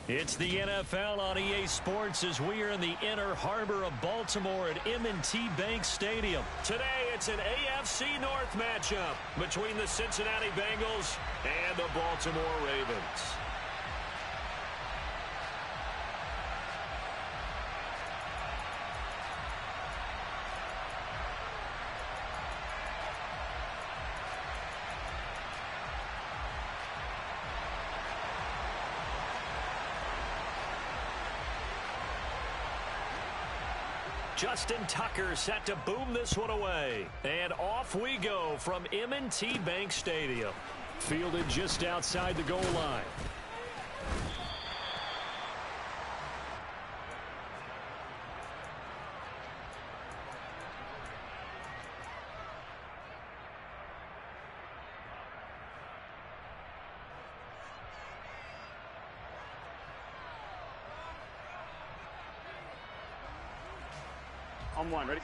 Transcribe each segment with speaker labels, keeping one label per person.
Speaker 1: It's the NFL on EA Sports as we are in the inner harbor of Baltimore at M&T Bank Stadium. Today, it's an AFC North matchup between the Cincinnati Bengals and the Baltimore Ravens. Justin Tucker set to boom this one away. And off we go from M&T Bank Stadium. Fielded just outside the goal line.
Speaker 2: On one, ready?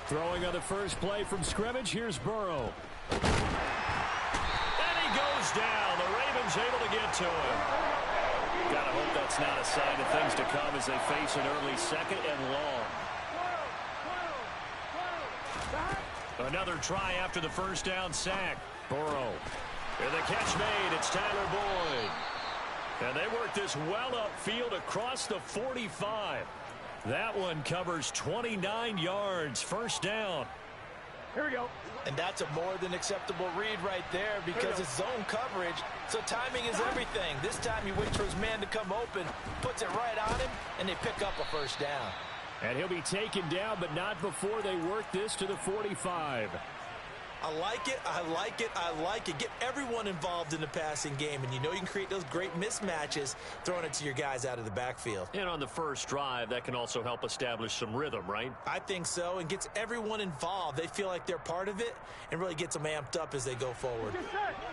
Speaker 1: Throwing on the first play from scrimmage, here's Burrow. And he goes down. The Ravens able to get to him. Gotta hope that's not a sign of things to come as they face an early second and long. Another try after the first down sack. Burrow. And the catch made. It's Tyler Boyd. And they work this well upfield across the 45. That one covers 29 yards. First down.
Speaker 2: Here we go.
Speaker 3: And that's a more than acceptable read right there because it's zone coverage, so timing is everything. This time he waits for his man to come open, puts it right on him, and they pick up a first down.
Speaker 1: And he'll be taken down, but not before they work this to the 45.
Speaker 3: I like it, I like it, I like it. Get everyone involved in the passing game, and you know you can create those great mismatches throwing it to your guys out of the backfield.
Speaker 1: And on the first drive, that can also help establish some rhythm, right?
Speaker 3: I think so, and gets everyone involved. They feel like they're part of it and really gets them amped up as they go forward.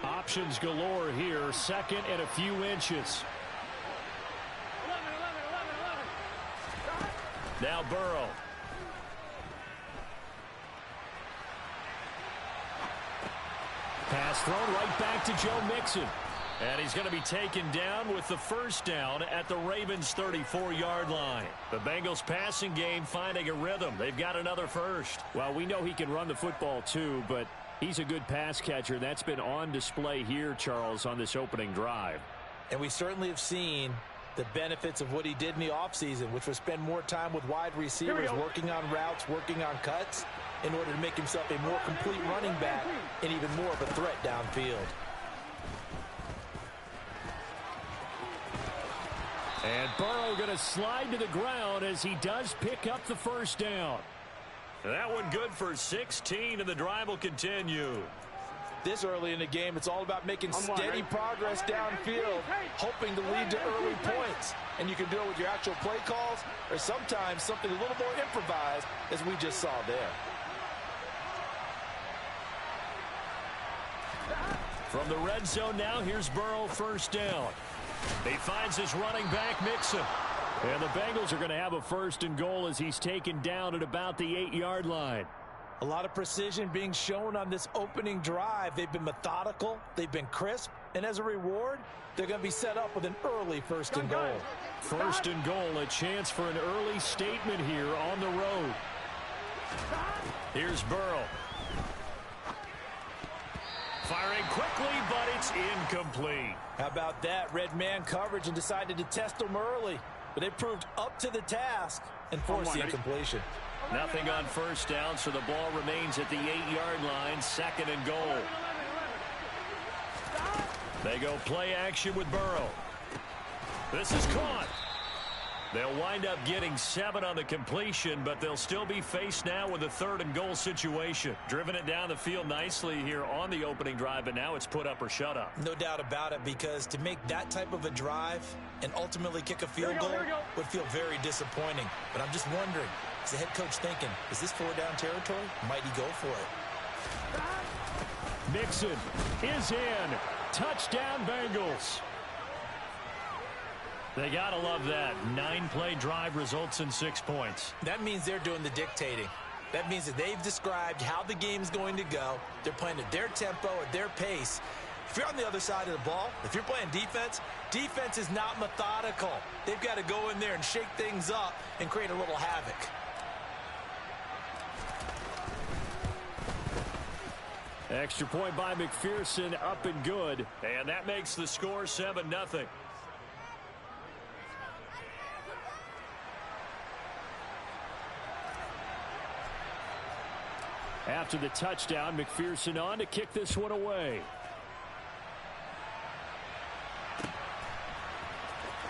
Speaker 1: Options galore here, second and a few inches. Now Burrow. Pass thrown right back to Joe Mixon. And he's going to be taken down with the first down at the Ravens' 34-yard line. The Bengals passing game finding a rhythm. They've got another first. Well, we know he can run the football too, but he's a good pass catcher. That's been on display here, Charles, on this opening drive.
Speaker 3: And we certainly have seen the benefits of what he did in the offseason, which was spend more time with wide receivers, working on routes, working on cuts, in order to make himself a more complete running back and even more of a threat downfield.
Speaker 1: And Burrow going to slide to the ground as he does pick up the first down. That one good for 16, and the drive will continue.
Speaker 3: This early in the game, it's all about making steady progress downfield, hoping to lead to early points. And you can do it with your actual play calls or sometimes something a little more improvised, as we just saw there.
Speaker 1: From the red zone now, here's Burrow, first down. He finds his running back, Mixon. And the Bengals are going to have a first and goal as he's taken down at about the 8-yard line.
Speaker 3: A lot of precision being shown on this opening drive. They've been methodical, they've been crisp, and as a reward, they're going to be set up with an early first and goal.
Speaker 1: First and goal, a chance for an early statement here on the road. Here's Burrow. Firing quickly, but it's incomplete.
Speaker 3: How about that? Red man coverage and decided to test them early. But they proved up to the task and forced the incompletion.
Speaker 1: Nothing on first down, so the ball remains at the 8-yard line, second and goal. They go play action with Burrow. This is caught. They'll wind up getting 7 on the completion, but they'll still be faced now with a third and goal situation. Driven it down the field nicely here on the opening drive, but now it's put up or shut up.
Speaker 3: No doubt about it, because to make that type of a drive and ultimately kick a field goal would feel very disappointing. But I'm just wondering, is the head coach thinking, is this 4-down territory? Might he go for it?
Speaker 1: Mixon is in. Touchdown, Bengals. They got to love that. 9-play drive results in 6 points.
Speaker 3: That means they're doing the dictating. That means that they've described how the game's going to go. They're playing at their tempo, at their pace. If you're on the other side of the ball, if you're playing defense, defense is not methodical. They've got to go in there and shake things up and create a little havoc.
Speaker 1: Extra point by McPherson, up and good. And that makes the score 7-0. After the touchdown, McPherson on to kick this one away.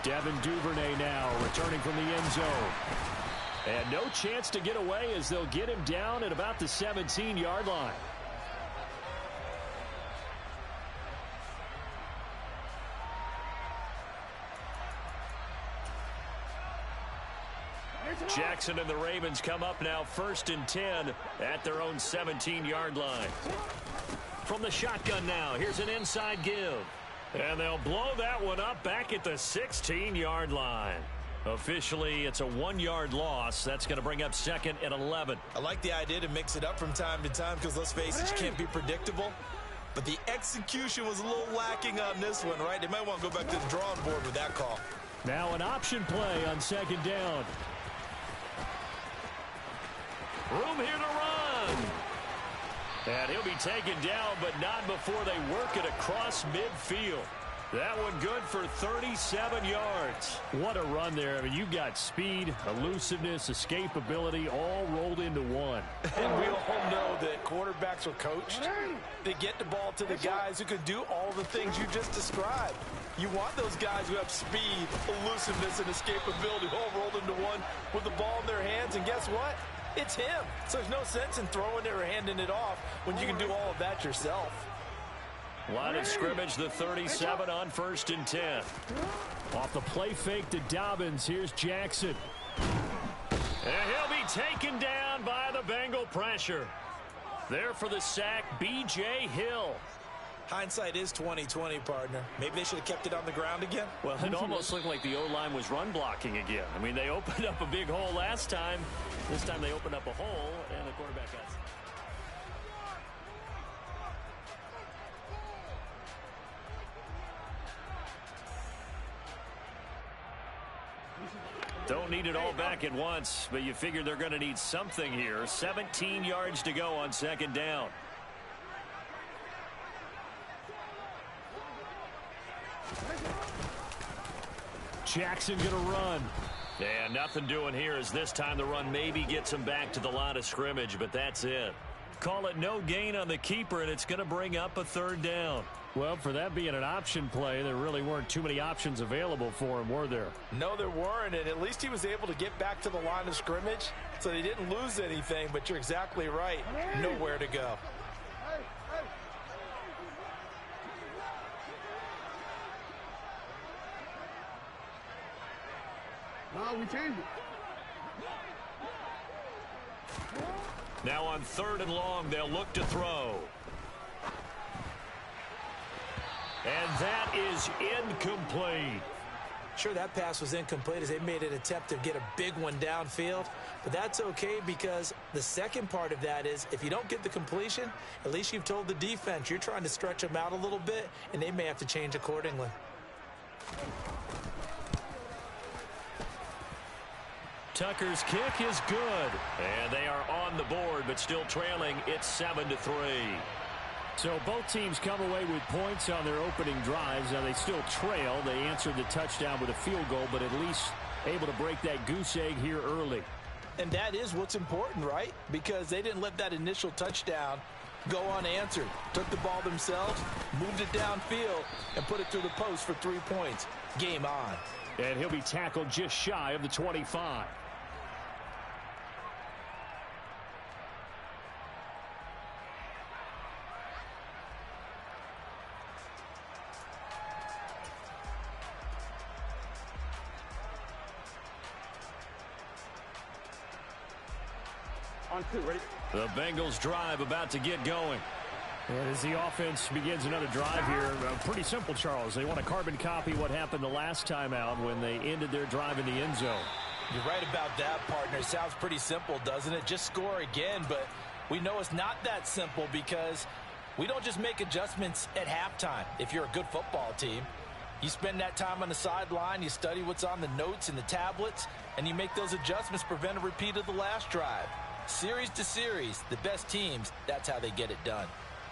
Speaker 1: Devin Duvernay now returning from the end zone. And no chance to get away as they'll get him down at about the 17-yard line. Jackson and the Ravens come up now 1st and 10 at their own 17-yard line. From the shotgun now, here's an inside give. And they'll blow that one up back at the 16-yard line. Officially, it's a 1-yard loss. That's going to bring up 2nd and 11.
Speaker 3: I like the idea to mix it up from time to time because, let's face it, you can't be predictable. But the execution was a little lacking on this one, right? They might want to go back to the drawing board with that call.
Speaker 1: Now an option play on 2nd down. Room here to run. And he'll be taken down, but not before they work it across midfield. That one good for 37 yards. What a run there. I mean, you've got speed, elusiveness, escapability all rolled into one.
Speaker 3: And we all know that quarterbacks are coached. They get the ball to the guys who can do all the things you just described. You want those guys who have speed, elusiveness, and escapability all rolled into one with the ball in their hands. And guess what? It's him. So there's no sense in throwing it or handing it off when you can do all of that yourself.
Speaker 1: Line of scrimmage, the 37 on 1st and 10. Off the play fake to Dobbins. Here's Jackson. And he'll be taken down by the Bengal pressure. There for the sack, B.J. Hill.
Speaker 3: Hindsight is 20/20, partner. Maybe they should have kept it on the ground again.
Speaker 1: Well, it almost looked like the O-line was run blocking again. I mean, they opened up a big hole last time. This time they opened up a hole, and the quarterback got it. Don't need it all back at once, but you figure they're going to need something here. 17 yards to go on 2nd down. Jackson going to run. And nothing doing here as this time the run maybe gets him back to the line of scrimmage, but that's it. Call it no gain on the keeper, and it's going to bring up a 3rd down. Well, for that being an option play, there really weren't too many options available for him, were there?
Speaker 3: No, there weren't, and at least he was able to get back to the line of scrimmage, so they didn't lose anything, but you're exactly right. Nowhere to go.
Speaker 2: No, we changed it.
Speaker 1: Now on 3rd and long, they'll look to throw. And that is incomplete.
Speaker 3: Sure, that pass was incomplete as they made an attempt to get a big one downfield. But that's okay because the second part of that is if you don't get the completion, at least you've told the defense you're trying to stretch them out a little bit, and they may have to change accordingly.
Speaker 1: Tucker's kick is good. And they are on the board, but still trailing. It's 7-3. So both teams come away with points on their opening drives. Now they still trail. They answered the touchdown with a field goal, but at least able to break that goose egg here early.
Speaker 3: And that is what's important, right? Because they didn't let that initial touchdown go unanswered. Took the ball themselves, moved it downfield, and put it through the post for 3 points. Game on.
Speaker 1: And he'll be tackled just shy of the 25.
Speaker 2: On 2, ready?
Speaker 1: The Bengals drive about to get going. And as the offense begins another drive here, pretty simple, Charles. They want to carbon copy what happened the last time out when they ended their drive in the end zone.
Speaker 3: You're right about that, partner. It sounds pretty simple, doesn't it? Just score again, but we know it's not that simple because we don't just make adjustments at halftime. If you're a good football team, you spend that time on the sideline, you study what's on the notes and the tablets, and you make those adjustments, prevent a repeat of the last drive. Series to series, the best teams, that's how they get it done.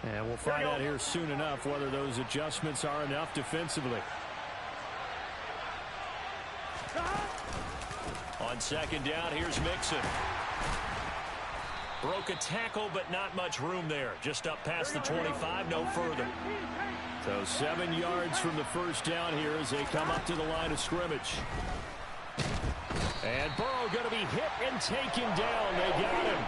Speaker 1: And we'll find out here soon enough whether those adjustments are enough defensively. On second down, here's Mixon. Broke a tackle, but not much room there. Just up past the 25, no further. So 7 yards from the first down here as they come up to the line of scrimmage. And Burrow going to be hit and taken down. They got him.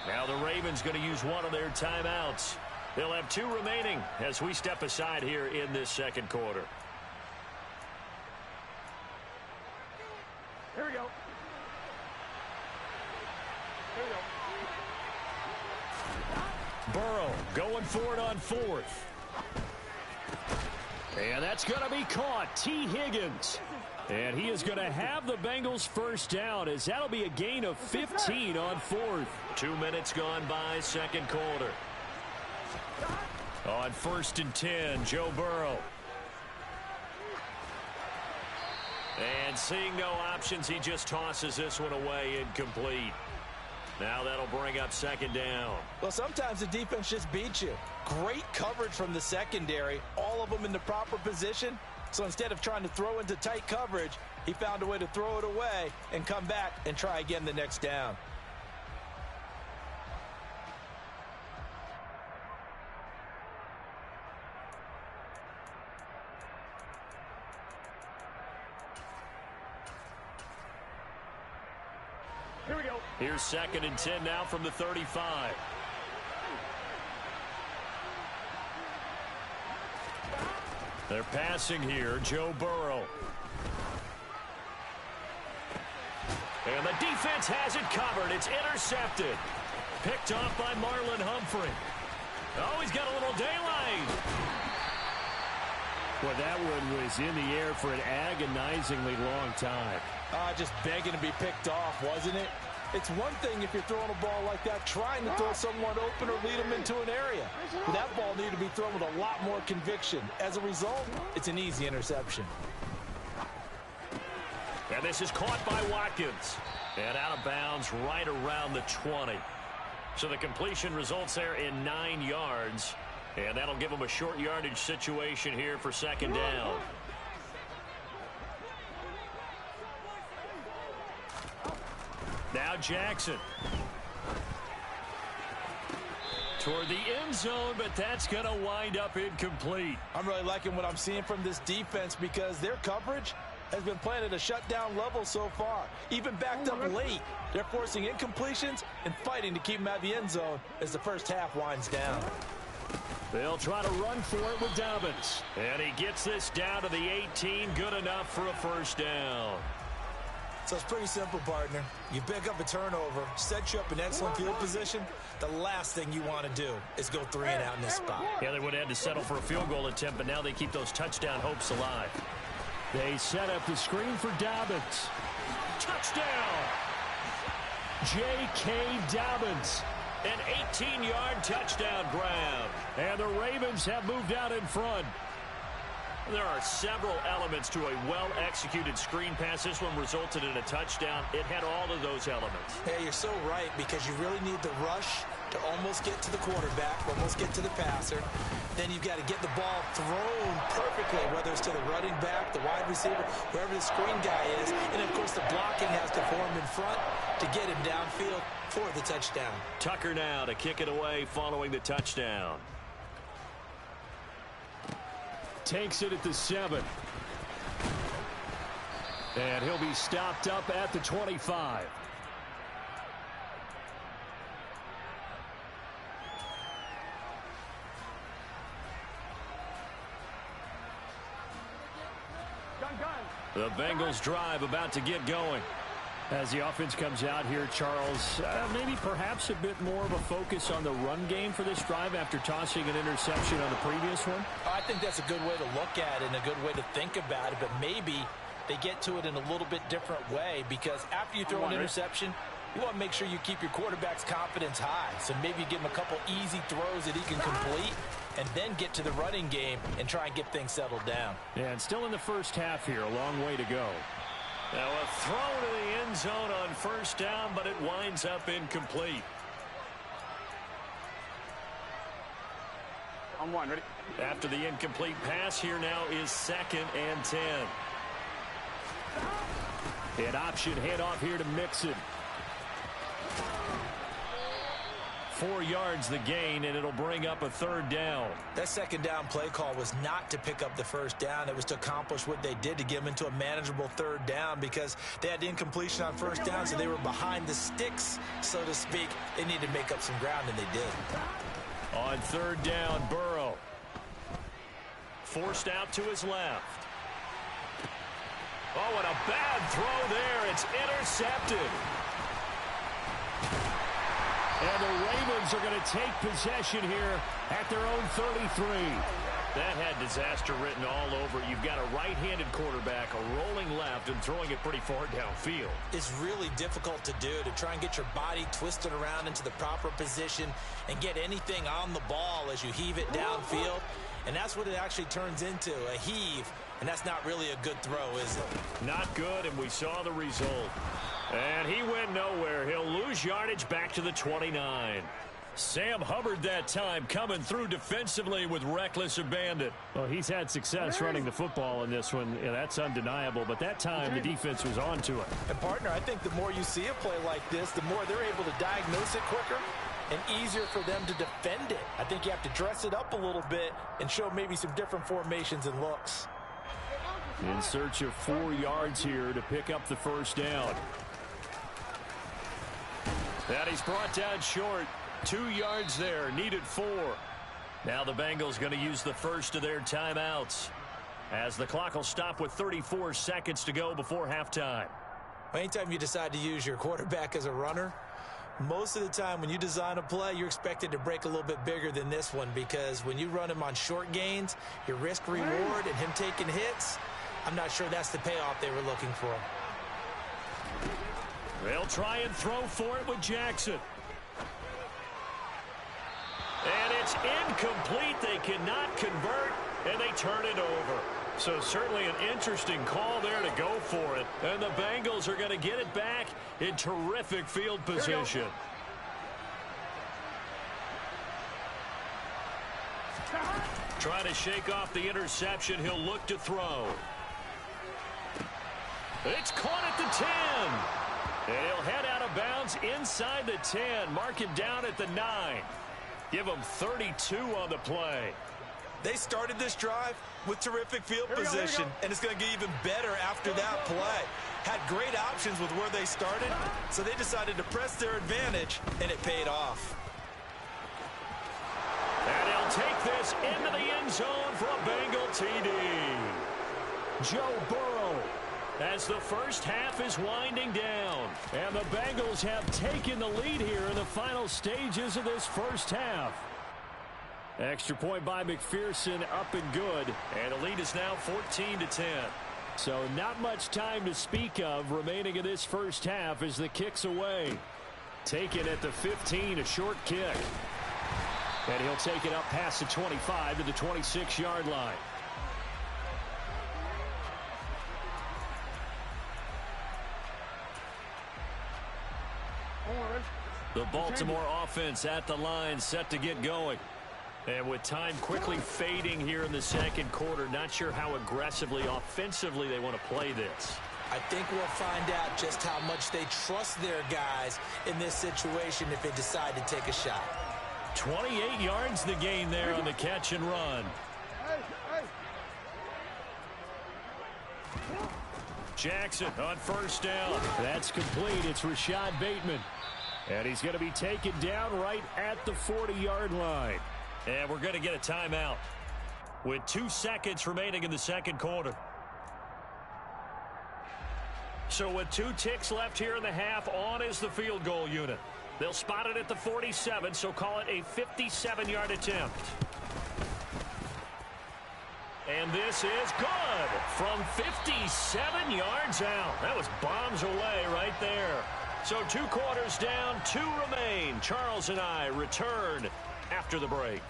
Speaker 1: Now the Ravens going to use one of their timeouts. They'll have 2 remaining as we step aside here in this second quarter.
Speaker 2: Here we go. Here we go.
Speaker 1: Burrow going for it on 4th. And that's going to be caught. T. Higgins. And he is going to have the Bengals first down as that'll be a gain of 15 on 4th. 2 minutes gone by, second quarter. On 1st and 10, Joe Burrow. And seeing no options, he just tosses this one away, incomplete. Now that'll bring up second down.
Speaker 3: Well, sometimes the defense just beats you. Great coverage from the secondary, all of them in the proper position. So instead of trying to throw into tight coverage, he found a way to throw it away and come back and try again the next down.
Speaker 2: Here we go.
Speaker 1: Here's 2nd and 10 now from the 35. They're passing here, Joe Burrow. And the defense has it covered. It's intercepted. Picked off by Marlon Humphrey. Oh, he's got a little daylight. Well, that one was in the air for an agonizingly long time.
Speaker 3: Just begging to be picked off, wasn't it? It's one thing if you're throwing a ball like that, trying to throw someone open or lead them into an area. But that ball needed to be thrown with a lot more conviction. As a result, it's an easy interception.
Speaker 1: And this is caught by Watkins. And out of bounds right around the 20. So the completion results there in 9 yards. And that'll give them a short yardage situation here for second down. Now Jackson. Toward the end zone, but that's going to wind up incomplete.
Speaker 3: I'm really liking what I'm seeing from this defense because their coverage has been playing at a shutdown level so far. Even backed up late, they're forcing incompletions and fighting to keep them out of the end zone as the first half winds down.
Speaker 1: They'll try to run for it with Dobbins. And he gets this down to the 18. Good enough for a first down.
Speaker 3: So it's pretty simple, partner. You pick up a turnover, set you up in excellent field position. The last thing you want to do is go 3 and out in this spot.
Speaker 1: Yeah, they would have had to settle for a field goal attempt, but now they keep those touchdown hopes alive. They set up the screen for Dobbins. Touchdown! J.K. Dobbins. An 18-yard touchdown grab. And the Ravens have moved out in front. There are several elements to a well-executed screen pass. This one resulted in a touchdown. It had all of those elements.
Speaker 3: Yeah, you're so right because you really need the rush to almost get to the quarterback, almost get to the passer. Then you've got to get the ball thrown perfectly, whether it's to the running back, the wide receiver, wherever the screen guy is. And, of course, the blocking has to form in front to get him downfield for the touchdown.
Speaker 1: Tucker now to kick it away following the touchdown. Takes it at the 7. And he'll be stopped up at the 25. The Bengals drive about to get going. As the offense comes out here, Charles, maybe perhaps a bit more of a focus on the run game for this drive after tossing an interception on the previous one?
Speaker 3: I think that's a good way to look at it and a good way to think about it, but maybe they get to it in a little bit different way, because after you throw an interception, you want to make sure you keep your quarterback's confidence high. So maybe you give him a couple easy throws that he can complete and then get to the running game and try and get things settled down.
Speaker 1: Yeah, and still in the first half here, a long way to go. Now a throw to the end zone on first down, but it winds up incomplete.
Speaker 2: On one, ready?
Speaker 1: After the incomplete pass, here now is 2nd and 10. An option handoff here to Mixon. 4 yards the gain, and it'll bring up a 3rd down.
Speaker 3: That 2nd down play call was not to pick up the 1st down. It was to accomplish what they did, to get them into a manageable 3rd down, because they had incompletion on 1st down, so they were behind the sticks, so to speak. They needed to make up some ground, and they did.
Speaker 1: On 3rd down, Burrow. Forced out to his left. Oh, and a bad throw there. It's intercepted. And the Ravens are going to take possession here at their own 33. That had disaster written all over it. You've got a right-handed quarterback, a rolling left, and throwing it pretty far downfield.
Speaker 3: It's really difficult to do, to try and get your body twisted around into the proper position and get anything on the ball as you heave it downfield. And that's what it actually turns into, a heave. And that's not really a good throw, is it?
Speaker 1: Not good, and we saw the result. And he went nowhere. He'll lose yardage back to the 29. Sam Hubbard that time coming through defensively with reckless abandon. Well, he's had success running the football in this one. Yeah, that's undeniable. But that time, the defense was on to it.
Speaker 3: And, partner, I think the more you see a play like this, the more they're able to diagnose it quicker and easier for them to defend it. I think you have to dress it up a little bit and show maybe some different formations and looks.
Speaker 1: In search of 4 yards here to pick up the 1st down. That he's brought down short. 2 yards there, needed 4. Now the Bengals going to use the first of their timeouts, as the clock will stop with 34 seconds to go before halftime.
Speaker 3: Anytime you decide to use your quarterback as a runner, most of the time when you design a play, you're expected to break a little bit bigger than this one, because when you run him on short gains, your risk reward and him taking hits, I'm not sure that's the payoff they were looking for.
Speaker 1: They'll try and throw for it with Jackson. And it's incomplete. They cannot convert, and they turn it over. So certainly an interesting call there to go for it. And the Bengals are going to get it back in terrific field position. Trying to shake off the interception. He'll look to throw. It's caught at the 10. And he'll head out of bounds inside the 10. Mark him down at the 9. Give him 32 on the play.
Speaker 3: They started this drive with terrific field position, and it's going to get even better after that play. Had great options with where they started, so they decided to press their advantage, and it paid off.
Speaker 1: And he'll take this into the end zone for a Bengal TD. Joe Burrow, as the first half is winding down. And the Bengals have taken the lead here in the final stages of this first half. Extra point by McPherson, up and good. And the lead is now 14-10. So not much time to speak of remaining in this first half as the kick's away. Taken at the 15, a short kick. And he'll take it up past the 25 to the 26-yard line. The Baltimore offense at the line, set to get going. And with time quickly fading here in the second quarter, not sure how aggressively, offensively they want to play this.
Speaker 3: I think we'll find out just how much they trust their guys in this situation if they decide to take a shot.
Speaker 1: 28 yards the gain there on the catch and run. Jackson on first down. That's complete. It's Rashad Bateman. And he's going to be taken down right at the 40-yard line. And we're going to get a timeout with 2 seconds remaining in the second quarter. So with 2 ticks left here in the half, on is the field goal unit. They'll spot it at the 47, so call it a 57-yard attempt. And this is good from 57 yards out. That was bombs away right there. So 2 quarters down, 2 remain. Charles and I return after the break.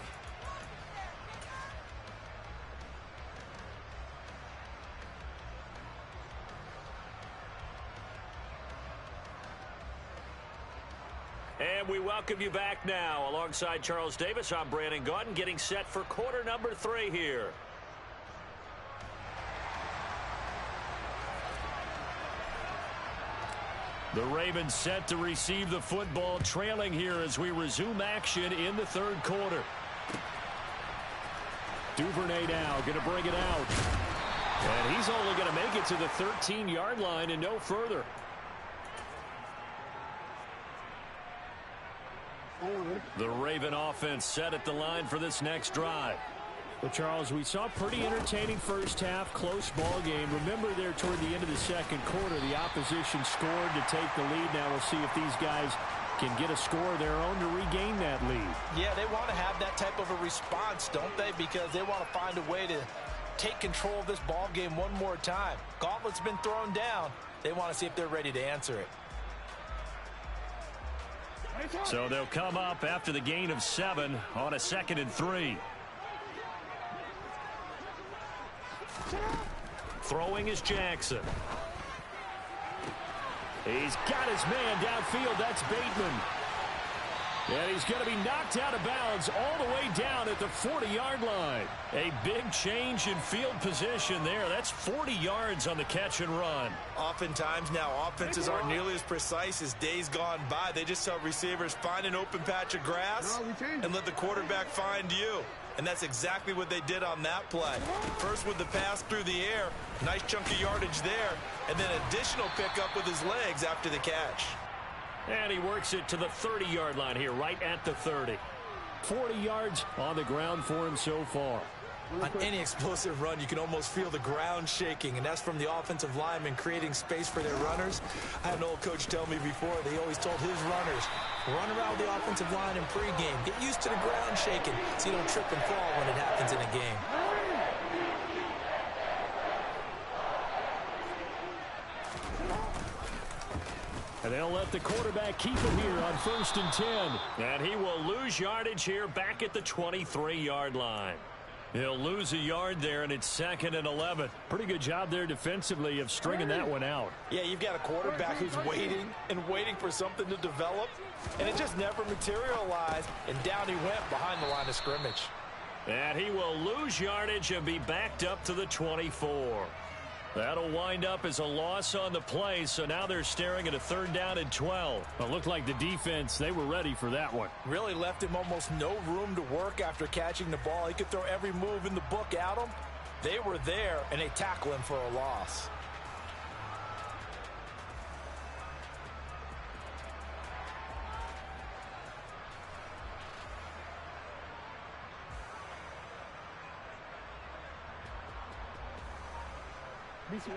Speaker 1: And we welcome you back now. Alongside Charles Davis, I'm Brandon Gaudin, getting set for quarter number 3 here. The Ravens set to receive the football, trailing here as we resume action in the 3rd quarter. Duvernay now going to bring it out. And he's only going to make it to the 13-yard line and no further. The Raven offense set at the line for this next drive.
Speaker 2: Well, Charles, we saw a pretty entertaining first half, close ball game. Remember there toward the end of the 2nd quarter, the opposition scored to take the lead. Now we'll see if these guys can get a score of their own to regain that lead.
Speaker 3: Yeah, they want to have that type of a response, don't they? Because they want to find a way to take control of this ball game one more time. Gauntlet's been thrown down. They want to see if they're ready to answer it.
Speaker 1: So they'll come up after the gain of 7 on a 2nd and 3. Throwing is Jackson. He's got his man downfield. That's Bateman. And he's going to be knocked out of bounds all the way down at the 40-yard line. A big change in field position there. That's 40 yards on the catch and run.
Speaker 3: Oftentimes now, offenses aren't nearly as precise as days gone by. They just tell receivers, find an open patch of grass and let the quarterback find you. And that's exactly what they did on that play. First with the pass through the air, nice chunk of yardage there, and then additional pickup with his legs after the catch.
Speaker 1: And he works it to the 30-yard line here, right at the 30.
Speaker 2: 40 yards on the ground for him so far.
Speaker 3: On any explosive run, you can almost feel the ground shaking, and that's from the offensive linemen creating space for their runners. I had an old coach tell me before, they always told his runners, run around the offensive line in pregame. Get used to the ground shaking so you don't trip and fall when it happens in a game.
Speaker 1: And they'll let the quarterback keep it here on 1st and 10. And he will lose yardage here back at the 23-yard line. He'll lose a yard there, and it's 2nd and 11.
Speaker 2: Pretty good job there defensively of stringing that one out.
Speaker 3: Yeah, you've got a quarterback who's waiting and waiting for something to develop, and it just never materialized, and down he went behind the line of scrimmage.
Speaker 1: And he will lose yardage and be backed up to the 24. That'll wind up as a loss on the play, so now they're staring at a 3rd down and 12.
Speaker 2: It looked like the defense, they were ready for that one.
Speaker 3: Really left him almost no room to work after catching the ball. He could throw every move in the book at him. They were there, and they tackle him for a loss.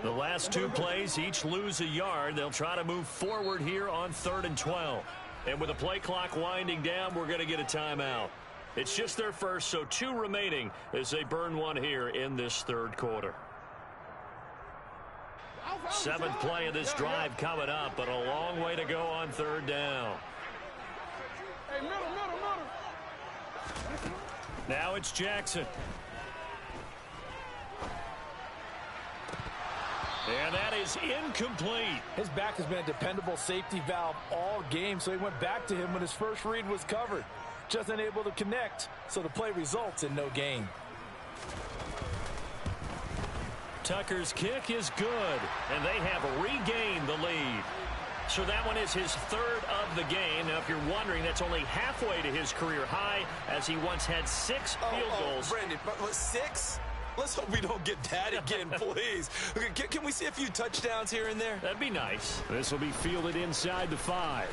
Speaker 1: The last 2 plays each lose a yard. They'll try to move forward here on 3rd and 12. And with the play clock winding down, we're going to get a timeout. It's just their first, so 2 remaining as they burn one here in this 3rd quarter. 7th play of this drive coming up, but a long way to go on 3rd down. Now it's Jackson. And that is incomplete.
Speaker 3: His back has been a dependable safety valve all game, so he went back to him when his first read was covered. Just unable to connect, so the play results in no gain.
Speaker 1: Tucker's kick is good, and they have regained the lead. So that one is his 3rd of the game. Now, if you're wondering, that's only halfway to his career high, as he once had 6 field goals.
Speaker 3: Brandon, but 6? Let's hope we don't get that again, please. Okay, can we see a few touchdowns here and there?
Speaker 1: That'd be nice.
Speaker 2: This will be fielded inside the 5.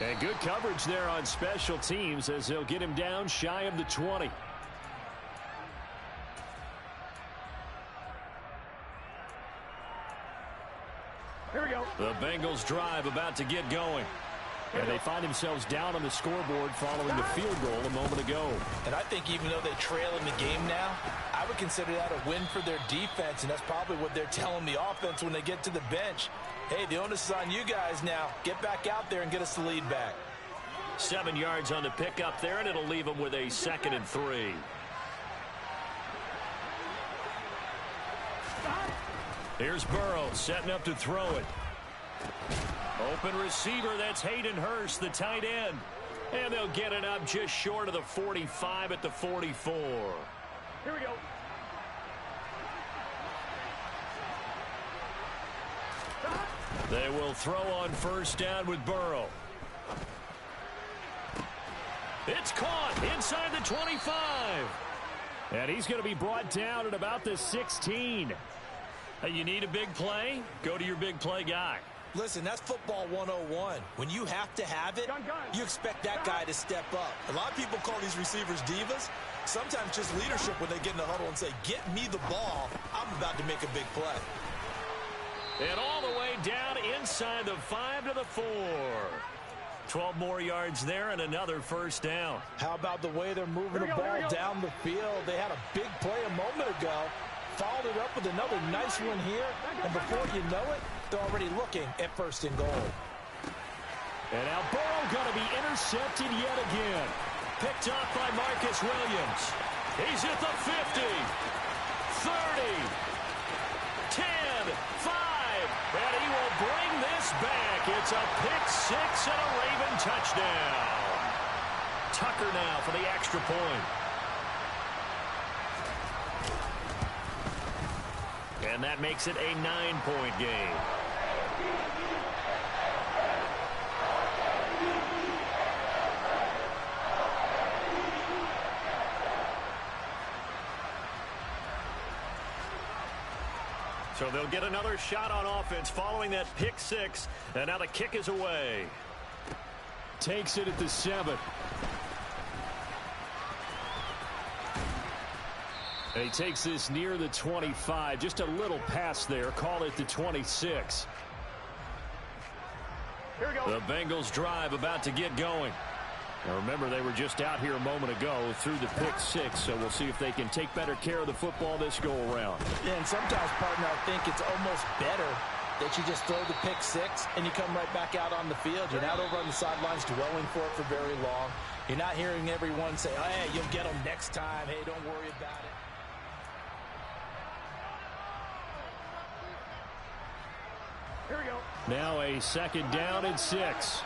Speaker 2: And good coverage there on special teams as they'll get him down shy of the 20. Here we go. The Bengals drive about to get going. And they find themselves down on the scoreboard following the field goal a moment ago.
Speaker 3: And I think even though they trail in the game now, I would consider that a win for their defense, and that's probably what they're telling the offense when they get to the bench. Hey, the onus is on you guys now. Get back out there and get us the lead back.
Speaker 1: 7 yards on the pickup there, and it'll leave them with a 2nd and 3. Here's Burrow setting up to throw it. Open receiver, that's Hayden Hurst, the tight end. And they'll get it up just short of the 45 at the 44.
Speaker 2: Here we go. They will throw on 1st down with Burrow. It's caught inside the 25. And he's going to be brought down at about the 16. Hey, you need a big play? Go to your big play guy.
Speaker 3: Listen, that's football 101. When you have to have it, you expect that guy to step up. A lot of people call these receivers divas. Sometimes just leadership when they get in the huddle and say, get me the ball. I'm about to make a big play.
Speaker 1: And all the way down inside the 5 to the 4. 12 more yards there and another 1st down.
Speaker 3: How about the way they're moving the ball down the field? They had a big play a moment ago. Followed it up with another nice one here. And before you know it, they're already looking at 1st and goal.
Speaker 2: And now Burrow going to be intercepted yet again.
Speaker 1: Picked off by Marcus Williams. He's at the 50, 30, 10, 5, and he will bring this back. It's a pick 6 and a Raven touchdown. Tucker now for the extra point. And that makes it a 9-point game. So they'll get another shot on offense following that pick 6. And now the kick is away.
Speaker 2: Takes it at the 7. And he takes this near the 25. Just a little pass there. Call it the 26. Here we go. The Bengals drive about to get going. Now remember, they were just out here a moment ago through the pick 6, so we'll see if they can take better care of the football this go-around.
Speaker 3: Yeah, and sometimes, partner, I think it's almost better that you just throw the pick 6 and you come right back out on the field. You're not over on the sidelines dwelling for it for very long. You're not hearing everyone say, oh, hey, you'll get them next time. Hey, don't worry about it.
Speaker 2: Here we go. Now a 2nd down and 6.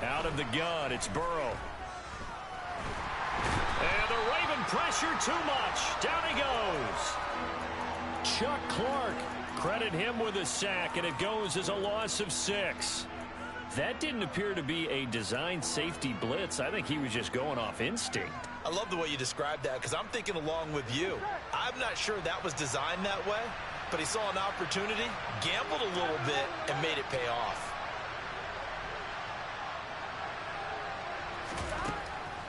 Speaker 2: Out of the gun, it's Burrow. And the Raven pressure too much. Down he goes. Chuck Clark, credit him with a sack, and it goes as a loss of 6. That didn't appear to be a design safety blitz. I think he was just going off instinct.
Speaker 3: I love the way you described that because I'm thinking along with you. I'm not sure that was designed that way, but he saw an opportunity, gambled a little bit, and made it pay off.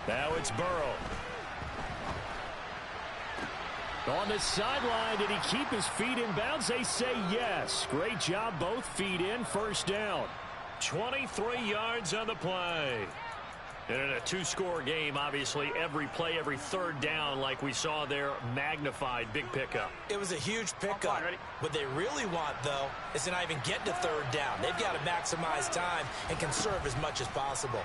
Speaker 2: Now it's Burrow. On the sideline, did he keep his feet in bounds? They say yes. Great job, both feet in, 1st down.
Speaker 1: 23 yards on the play. And in a 2-score game, obviously, every play, every 3rd down, like we saw there, magnified, big pickup.
Speaker 3: It was a huge pickup. What they really want, though, is to not even get to 3rd down. They've got to maximize time and conserve as much as possible.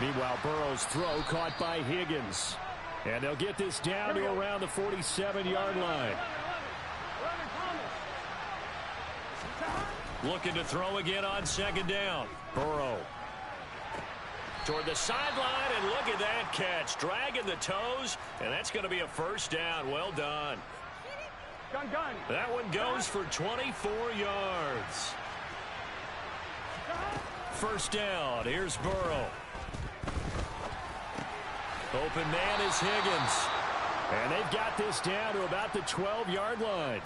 Speaker 2: Meanwhile, Burrow's throw caught by Higgins. And they'll get this down to around the 47-yard line.
Speaker 1: Looking to throw again on 2nd down. Burrow. Toward the sideline, and look at that catch. Dragging the toes, and that's going to be a 1st down. Well done. That one goes for 24 yards. 1st down. Here's Burrow. Open man is Higgins.
Speaker 2: And they've got this down to about the 12-yard line.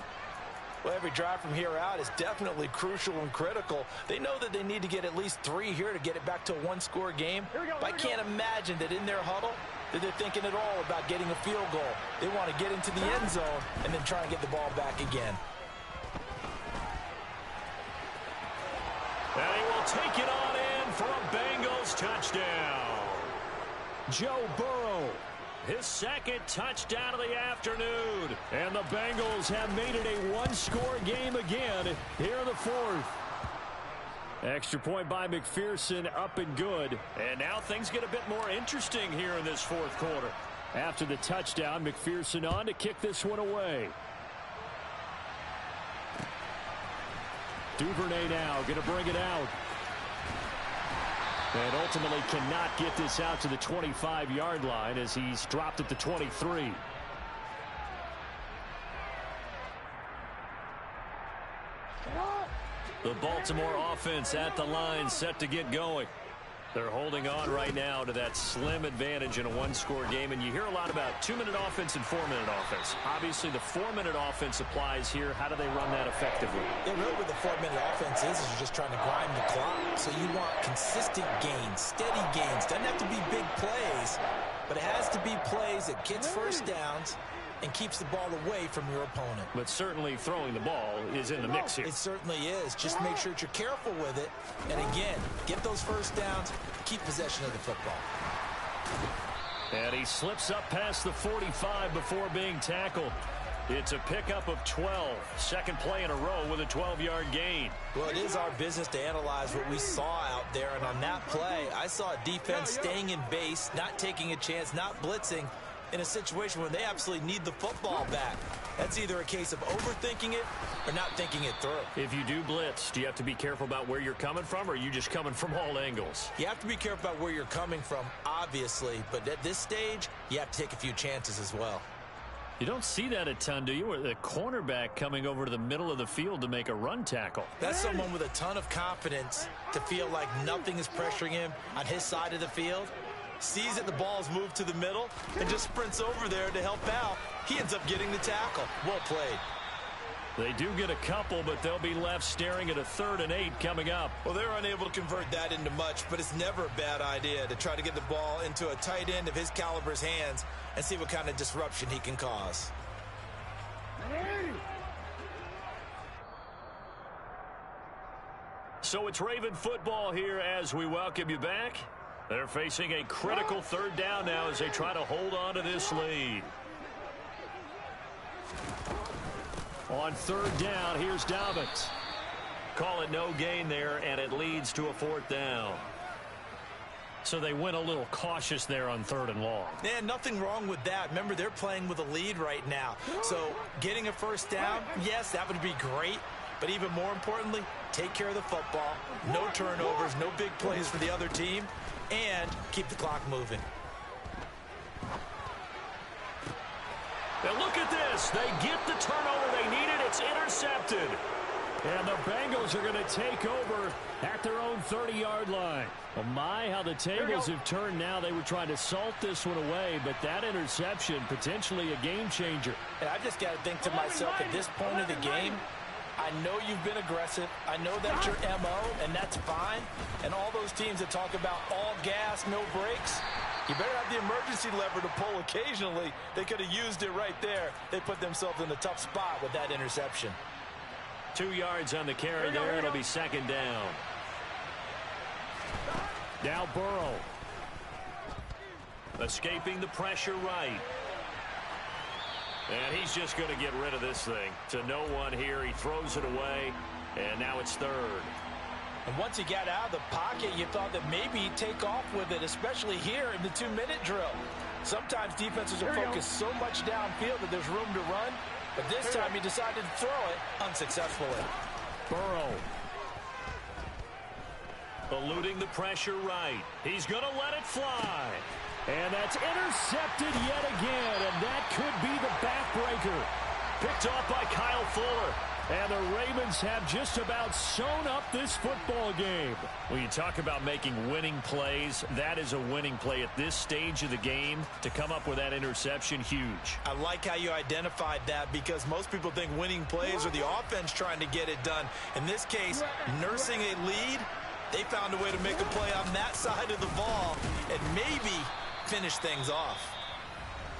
Speaker 3: Well, every drive from here out is definitely crucial and critical. They know that they need to get at least 3 here to get it back to a 1-score game. But I can't imagine that in their huddle, that they're thinking at all about getting a field goal. They want to get into the end zone and then try and get the ball back again.
Speaker 1: And he will take it on in for a Bengals touchdown.
Speaker 2: Joe Burrow.
Speaker 1: His second touchdown of the afternoon.
Speaker 2: And the Bengals have made it a one-score game again here in the fourth. Extra point by McPherson, up and good.
Speaker 1: And now things get a bit more interesting here in this fourth quarter.
Speaker 2: After the touchdown, McPherson on to kick this one away. Duvernay now going to bring it out. And ultimately cannot get this out to the 25-yard line as he's dropped at the 23.
Speaker 1: The Baltimore offense at the line, set to get going. They're holding on right now to that slim advantage in a one-score game, and you hear a lot about 2-minute offense and 4-minute offense. Obviously, the 4-minute offense applies here. How do they run that effectively?
Speaker 3: Yeah, really what the 4-minute offense is you're just trying to grind the clock. So you want consistent gains, steady gains. Doesn't have to be big plays, but it has to be plays that gets first downs and keeps the ball away from your opponent.
Speaker 1: But certainly throwing the ball is in the mix here.
Speaker 3: It certainly is. Just make sure that you're careful with it. And again, get those first downs, keep possession of the football.
Speaker 1: And he slips up past the 45 before being tackled. It's a pickup of 12. Second play in a row with a 12-yard gain.
Speaker 3: Well, it is our business to analyze what we saw out there. And on that play, I saw a defense staying in base, not taking a chance, not blitzing, in a situation where they absolutely need the football back. That's either a case of overthinking it or not thinking it through.
Speaker 1: If you do blitz, do you have to be careful about where you're coming from, or are you just coming from all angles?
Speaker 3: You have to be careful about where you're coming from, obviously, but at this stage, you have to take a few chances as well.
Speaker 1: You don't see that a ton, do you? Or the cornerback coming over to the middle of the field to make a run tackle.
Speaker 3: That's someone with a ton of confidence to feel like nothing is pressuring him on his side of the field. Sees that the ball's moved to the middle and just sprints over there to help out. He ends up getting the tackle. Well played.
Speaker 1: They do get a couple, but they'll be left staring at a 3rd and 8 coming up.
Speaker 3: Well, they're unable to convert that into much, but it's never a bad idea to try to get the ball into a tight end of his caliber's hands and see what kind of disruption he can cause.
Speaker 1: So it's Raven football here as we welcome you back. They're facing a critical 3rd down now as they try to hold on to this lead.
Speaker 2: On 3rd down, here's Dobbins.
Speaker 1: Call it no gain there, and it leads to a 4th down. So they went a little cautious there on 3rd and long.
Speaker 3: Yeah, nothing wrong with that. Remember, they're playing with a lead right now. So getting a first down, yes, that would be great. But even more importantly, take care of the football. No turnovers, no big plays for the other team. And keep the clock moving.
Speaker 1: And look at this. They get the turnover they needed. It's intercepted.
Speaker 2: And the Bengals are going to take over at their own 30-yard line. Oh my, how the tables have turned now. They were trying to salt this one away, but that interception, potentially a game changer.
Speaker 3: And I just got to think to myself, at this point of the game, I know you've been aggressive. I know that's your MO, and that's fine. And all those teams that talk about all gas, no brakes, you better have the emergency lever to pull occasionally. They could have used it right there. They put themselves in a tough spot with that interception.
Speaker 1: 2 yards on the carry there. It'll be 2nd down.
Speaker 2: Now Burrow.
Speaker 1: Escaping the pressure right. And he's just going to get rid of this thing. To no one here. He throws it away. And now it's 3rd.
Speaker 3: And once he got out of the pocket, you thought that maybe he'd take off with it, especially here in the 2-minute drill. Sometimes defenses are focused so much downfield that there's room to run. But this time he decided to throw it unsuccessfully.
Speaker 2: Burrow.
Speaker 1: Eluding the pressure right. He's going to let it fly.
Speaker 2: And that's intercepted yet again, and that could be the backbreaker.
Speaker 1: Picked off by Kyle Fuller.
Speaker 2: And the Ravens have just about sewn up this football game.
Speaker 1: When you talk about making winning plays, that is a winning play at this stage of the game. To come up with that interception, huge.
Speaker 3: I like how you identified that, because most people think winning plays are the offense trying to get it done. In this case, nursing a lead, they found a way to make a play on that side of the ball. And maybe finish things off.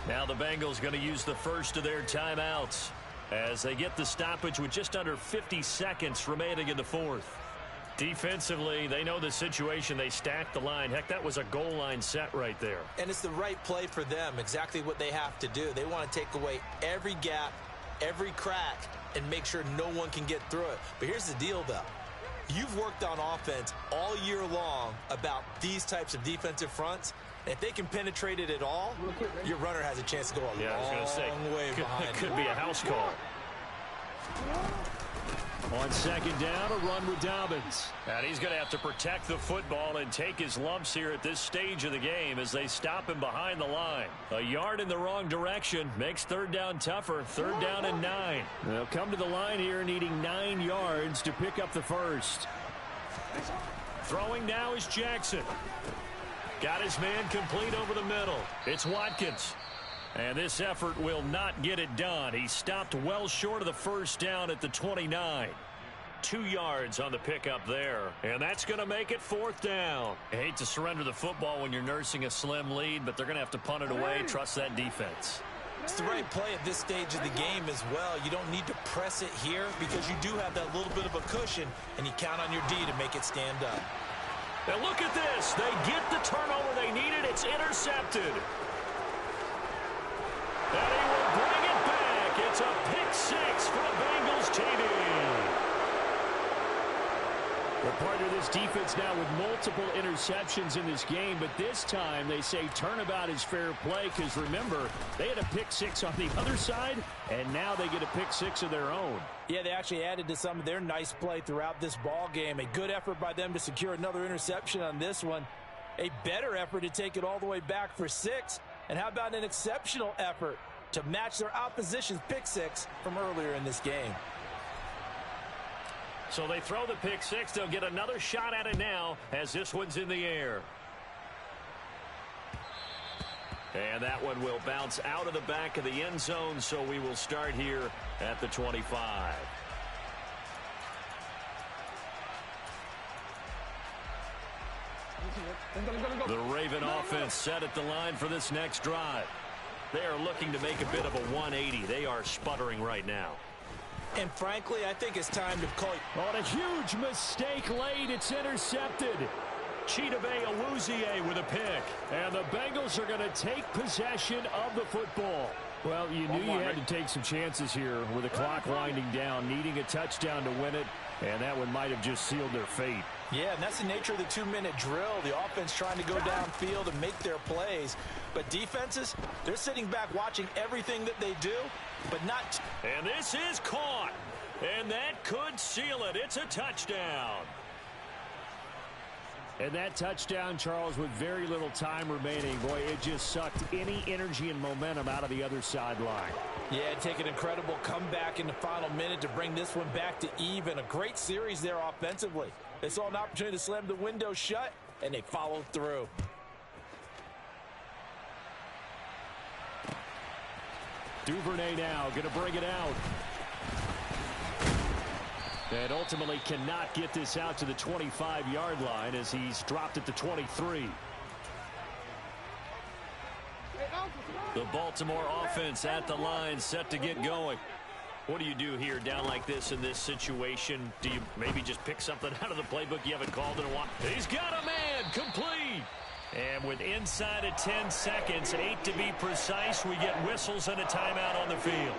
Speaker 1: Now the Bengals going to use the first of their timeouts as they get the stoppage with just under 50 seconds remaining in the fourth. Defensively, they know the situation. They stacked the line. Heck, that was a goal line set right there.
Speaker 3: And it's the right play for them, exactly what they have to do. They want to take away every gap, every crack, and make sure no one can get through it. But here's the deal, though. You've worked on offense all year long about these types of defensive fronts. If they can penetrate it at all, your runner has a chance to go a long way behind.
Speaker 1: It could be a house call.
Speaker 2: On second down, a run with Dobbins.
Speaker 1: And he's going to have to protect the football and take his lumps here at this stage of the game as they stop him behind the line. A yard in the wrong direction makes third down tougher. Third down and 9.
Speaker 2: They'll come to the line here needing 9 yards to pick up the first.
Speaker 1: Throwing now is Jackson. Got his man complete over the middle. It's Watkins. And this effort will not get it done. He stopped well short of the first down at the 29. 2 yards on the pickup there. And that's going to make it fourth down. I hate to surrender the football when you're nursing a slim lead, but they're going to have to punt it away. Trust that defense.
Speaker 3: It's the right play at this stage of the game as well. You don't need to press it here because you do have that little bit of a cushion, and you count on your D to make it stand up.
Speaker 1: Now look at this. They get the turnover they needed. It's intercepted. And he will bring it back. It's a pick 6 for the Bengals TD.
Speaker 2: We're part of this defense now with multiple interceptions in this game, but this time they say turnabout is fair play because, remember, they had a pick 6 on the other side, and now they get a pick 6 of their own.
Speaker 3: Yeah, they actually added to some of their nice play throughout this ball game. A good effort by them to secure another interception on this one. A better effort to take it all the way back for 6. And how about an exceptional effort to match their opposition's pick 6 from earlier in this game?
Speaker 1: So they throw the pick 6. They'll get another shot at it now as this one's in the air. And that one will bounce out of the back of the end zone, so we will start here at the 25. The Raven offense set at the line for this next drive. They are looking to make a bit of a 180. They are sputtering right now.
Speaker 3: And frankly, I think it's time to call it.
Speaker 2: On a huge mistake late, it's intercepted.
Speaker 1: Chidobe Awuzie with a pick.
Speaker 2: And the Bengals are going to take possession of the football. Well, you knew you had to take some chances here with the clock winding down, needing a touchdown to win it, and that one might have just sealed their fate.
Speaker 3: Yeah, and that's the nature of the 2-minute drill. The offense trying to go downfield and make their plays. But defenses, they're sitting back watching everything that they do, but not.
Speaker 1: And this is caught. And that could seal it. It's a touchdown.
Speaker 2: And that touchdown, Charles, with very little time remaining, boy, it just sucked any energy and momentum out of the other sideline.
Speaker 3: Yeah, take an incredible comeback in the final minute to bring this one back to even. A great series there offensively. They saw an opportunity to slam the window shut, and they followed through.
Speaker 2: Duvernay now going to bring it out. And ultimately cannot get this out to the 25-yard line as he's dropped at the 23.
Speaker 1: The Baltimore offense at the line set to get going. What do you do here down like this in this situation? Do you maybe just pick something out of the playbook you haven't called in a while? He's got a man complete. And with inside of 10 seconds, 8 to be precise, we get whistles and a timeout on the field.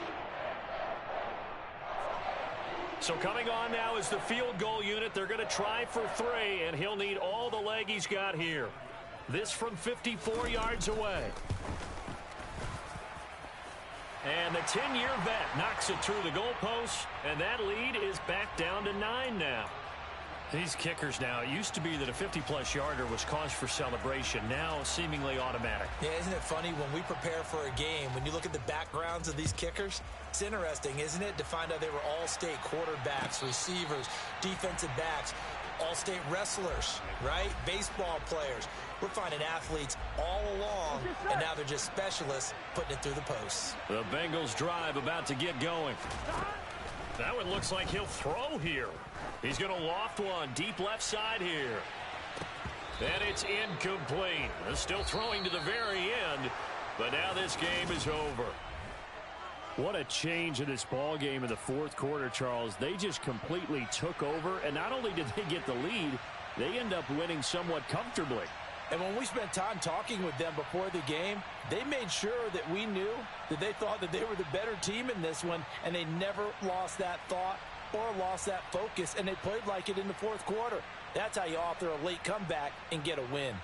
Speaker 1: So coming on now is the field goal unit. They're going to try for 3, and he'll need all the leg he's got here. This from 54 yards away. And the 10-year vet knocks it through the goalpost, and that lead is back down to 9 now. These kickers now, it used to be that a 50-plus yarder was cause for celebration. Now seemingly automatic.
Speaker 3: Yeah, isn't it funny when we prepare for a game, when you look at the backgrounds of these kickers, it's interesting, isn't it, to find out they were all-state quarterbacks, receivers, defensive backs, all-state wrestlers, right? Baseball players. We're finding athletes all along, and now they're just specialists putting it through the posts.
Speaker 1: The Bengals drive about to get going. That one looks like he'll throw here. He's going to loft one deep left side here. And it's incomplete. Still throwing to the very end, but now this game is over.
Speaker 2: What a change in this ball game in the fourth quarter, Charles. They just completely took over, and not only did they get the lead, they end up winning somewhat comfortably.
Speaker 3: And when we spent time talking with them before the game, they made sure that we knew that they thought that they were the better team in this one, and they never lost that thought or lost that focus, and they played like it in the fourth quarter. That's how you author a late comeback and get a win.